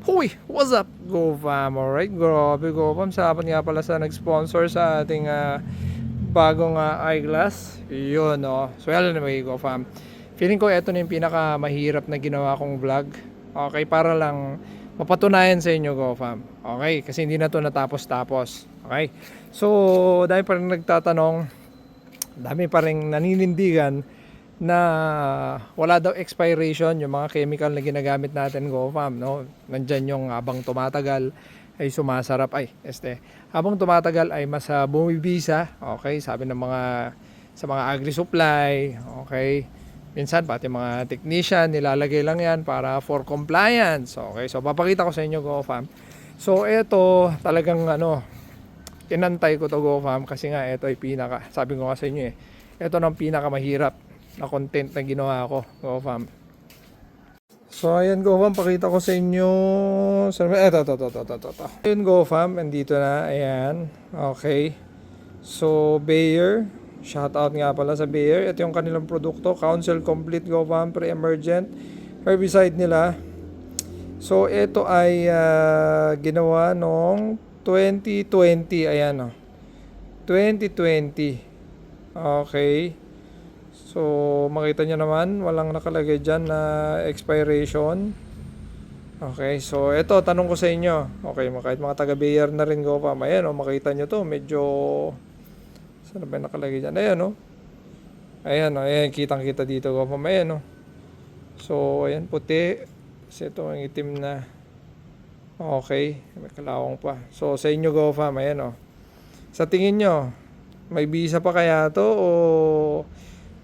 Huy! What's up, GoFam? Alright, grabe GoFam. Salamat nga pala sa nag-sponsor sa ating bagong eyeglass. Yun, no? So, anyway, GoFam. Feeling ko ito na yung pinakamahirap na ginawa kong vlog. Okay, para lang mapatunayan sa inyo, GoFam. Okay, kasi hindi na to natapos-tapos. Okay? So, dami pa rin nagtatanong, dami pa rin naninindigan na wala daw expiration yung mga chemical na ginagamit natin, GoFam, no? Nandyan yung habang tumatagal ay sumasarap, habang tumatagal ay mas bumibisa, okay, sabi ng mga sa mga agri-supply, okay, minsan pati mga technician nilalagay lang yan para for compliance, okay. So papakita ko sa inyo, GoFam. So eto talagang tinantay ko to, GoFam, kasi nga ito ay sabi ko nga sa inyo ito nang pinakamahirap na content na ginawa ko, GoFam. So ayan, GoFam, pakita ko sa inyo. Ito. Ayun, GoFam, andito na, ayan. Okay. So Bayer, shout out nga pala sa Bayer. Ito yung kanilang produkto, Council Complete, GoFam, pre-emergent herbicide nila. So ito ay ginawa noong 2020, ayan, 2020. Okay. So makita nyo naman, walang nakalagay dyan na expiration. Okay, so ito, tanong ko sa inyo. Okay, kahit mga taga Bayer na rin, GoFam, ayan, makita nyo to, medyo saan ba nakalagay dyan? Ayan, ayan, kitang kita dito, GoFam, ayan. So ayan, puti, kasi ito ang itim na. Okay, may kalawang pa. So sa inyo, GoFam, ayan, sa tingin nyo, may bisa pa kaya to o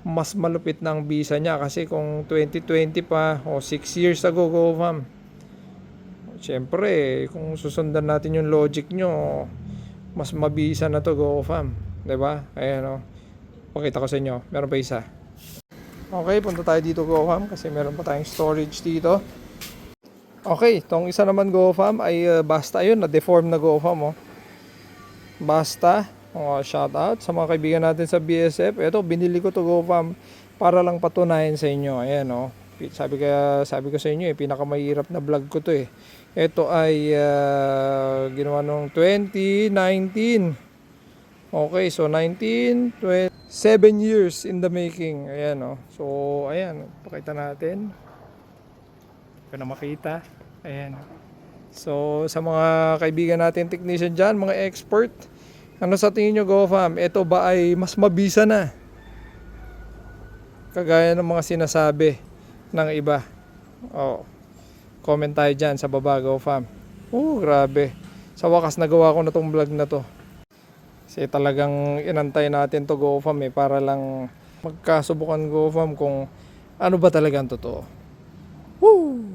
mas malupit ng visa niya? Kasi kung 2020 pa o 6 years ago, GoFam, syempre kung susundan natin yung logic nyo, mas mabisa na to, GoFam, diba? Ayan, pakita ko sa inyo, meron pa isa. Okay, punta tayo dito, GoFam, kasi meron pa tayong storage dito. Okay, tong isa naman, GoFam, ay basta yun, na-deform na, GoFam, basta. Shout out sa mga kaibigan natin sa BSF. Ito, binili ko to, GoFam, para lang patunayan sa inyo. Ayan, sabi ko sa inyo, pinakamahirap na vlog ko to. Ito ay ginawa nung 2019. Okay, so 7 years in the making. Ayan, so ayan, pakita natin. Kung na makita. Ayan. So sa mga kaibigan natin technician dyan, mga expert, ano sa tingin nyo, GoFam? Ito ba ay mas mabisa na? Kagaya ng mga sinasabi ng iba. Comment tayo dyan sa baba, GoFam. Grabe. Sa wakas nagawa ko na tong vlog na to. Kasi talagang inantay natin to, GoFam, para lang magkasubukan, GoFam, kung ano ba talagang totoo. Woo!